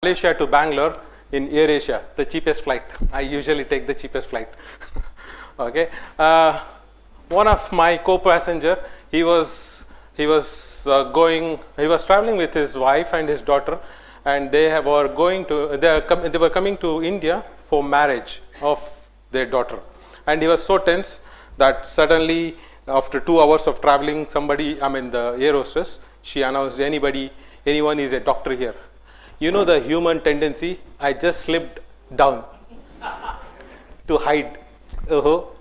Malaysia to Bangalore in AirAsia, the cheapest flight. I usually take the cheapest flight. Okay. One of my co-passenger, he was traveling with his wife and his daughter, and they were coming to India for marriage of their daughter, and he was so tense that suddenly after 2 hours of traveling, the air hostess, she announced, anyone is a doctor here. You know the human tendency, I just slipped down to hide,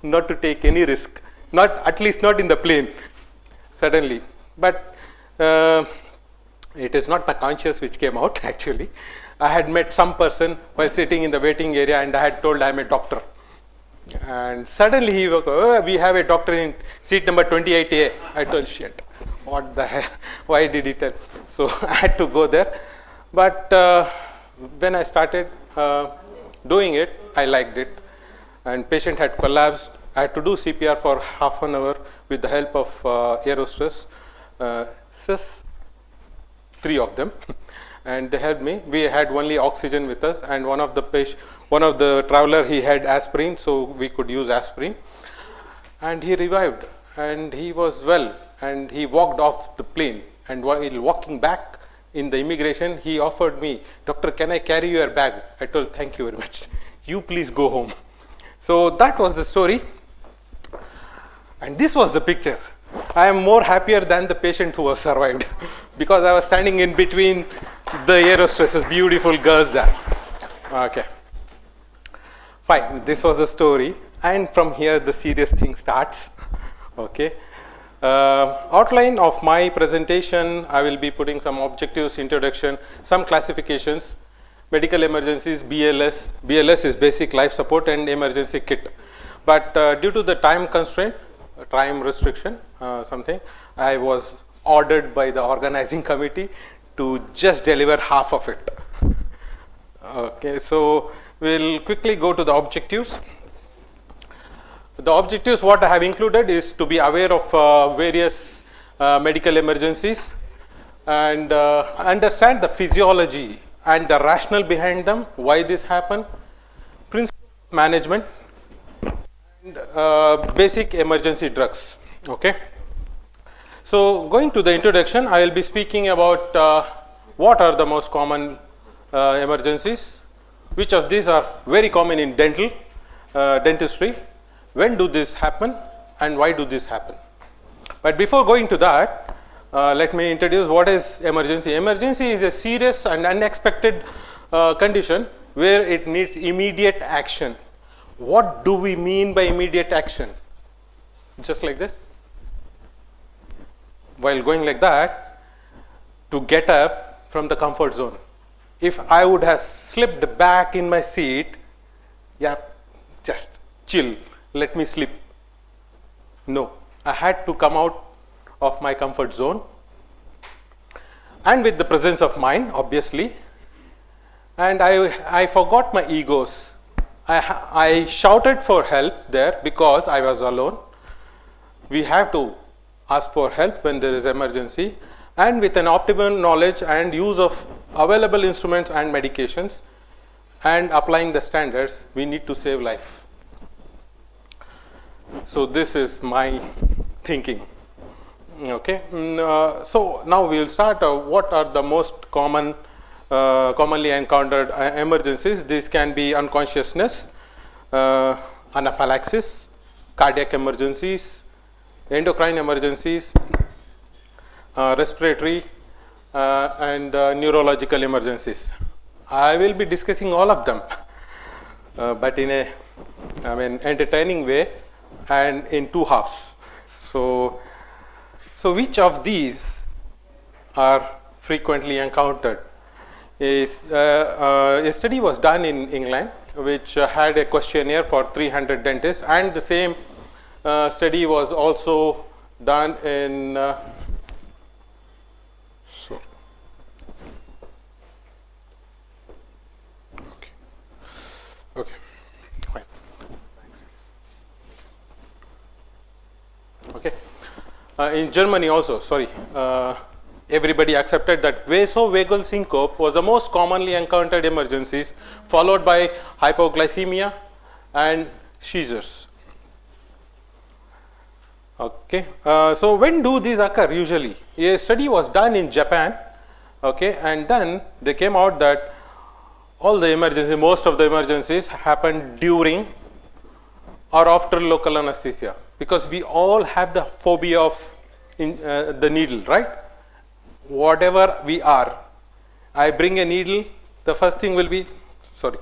not to take any risk, at least not in the plane, suddenly. But it is not the conscious which came out actually. I had met some person while sitting in the waiting area, and I had told I am a doctor. And suddenly he was, we have a doctor in seat number 28A. I told, shit, what the hell, why did he tell? So I had to go there. But when I started doing it, I liked it. And patient had collapsed. I had to do CPR for half an hour with the help of air hostess, three of them. And they helped me. We had only oxygen with us, and one of the traveler, he had aspirin, so we could use aspirin. And he revived, and he was well, and he walked off the plane. And while walking back in the immigration, he offered me, doctor, can I carry your bag? I told, thank you very much. You please go home. So that was the story. And this was the picture. I am more happier than the patient who was survived because I was standing in between the air hostesses, beautiful girls there. Okay. Fine. This was the story. And from here, the serious thing starts. Okay. Outline of my presentation, I will be putting some objectives, introduction, some classifications, medical emergencies, BLS. BLS is basic life support and emergency kit. But due to the time constraint, time restriction, I was ordered by the organizing committee to just deliver half of it. Okay, so we'll quickly go to the objectives. The objectives what I have included is to be aware of various medical emergencies and understand the physiology and the rationale behind them, why this happened, principles of management, and basic emergency drugs. Okay. So going to the introduction, I will be speaking about what are the most common emergencies, which of these are very common in dentistry, when do this happen, and why do this happen. But before going to that, let me introduce what is emergency. Emergency is a serious and unexpected condition where it needs immediate action. What do we mean by immediate action? Just like this. While going like that, to get up from the comfort zone. If I would have slipped back in my seat, yeah, just chill, let me sleep. No, I had to come out of my comfort zone, and with the presence of mind, obviously. And I forgot my egos. I shouted for help there because I was alone. We have to ask for help when there is emergency, and with an optimal knowledge and use of available instruments and medications and applying the standards, we need to save life. So this is my thinking. Okay. So now we will start. What are the most commonly encountered emergencies? These can be unconsciousness, anaphylaxis, cardiac emergencies, endocrine emergencies, respiratory, and neurological emergencies. I will be discussing all of them, but in a entertaining way and in two halves. So which of these are frequently encountered? A study was done in England which had a questionnaire for 300 dentists, and the same study was also done in okay, fine. Okay. In Germany also, sorry. Everybody accepted that vasovagal syncope was the most commonly encountered emergencies, followed by hypoglycemia and seizures. Okay, so when do these occur usually? A study was done in Japan, okay, and then they came out that all the emergencies, most of the emergencies happen during or after local anesthesia, because we all have the phobia of the needle, right? Whatever we are, I bring a needle, the first thing will be, sorry,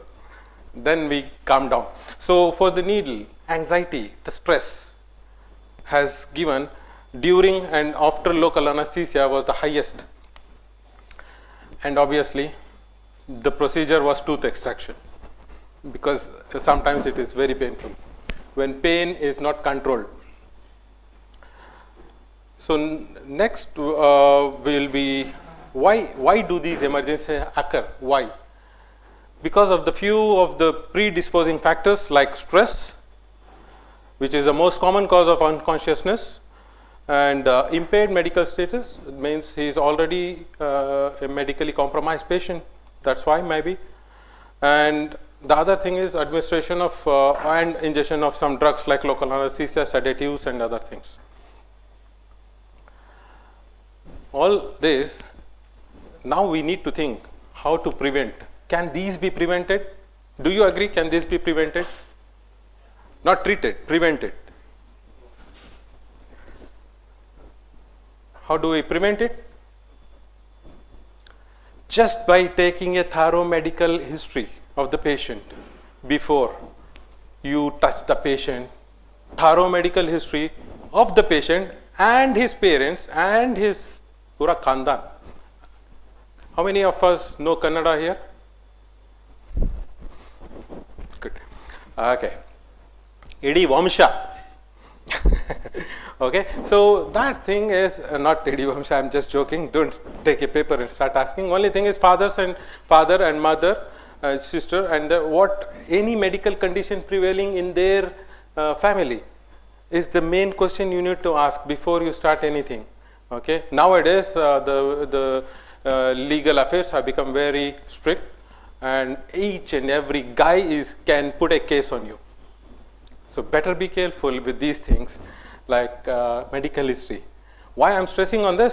then we calm down. So for the needle, anxiety, the stress has given during and after local anesthesia was the highest. And obviously, the procedure was tooth extraction, because sometimes it is very painful when pain is not controlled. So next will be why do these emergencies occur? Why? Because of the few of the predisposing factors like stress, which is the most common cause of unconsciousness, and impaired medical status. It means he is already a medically compromised patient. That's why maybe. And the other thing is administration of and ingestion of some drugs like local anesthesia, sedatives, and other things. All this, now we need to think how to prevent. Can these be prevented? Do you agree? Can this be prevented? Not treated, prevented. How do we prevent it? Just by taking a thorough medical history of the patient before you touch the patient. Thorough medical history of the patient and his parents and his pura khandan. How many of us know Kannada here? Good. Okay. Idi Vamsha. Okay, so that thing is not Idi Vamsha. I'm just joking. Don't take a paper and start asking. Only thing is father and mother, sister, and what any medical condition prevailing in their family is the main question you need to ask before you start anything. Okay, nowadays the legal affairs have become very strict, and each and every guy can put a case on you. So better be careful with these things like medical history. Why I'm stressing on this?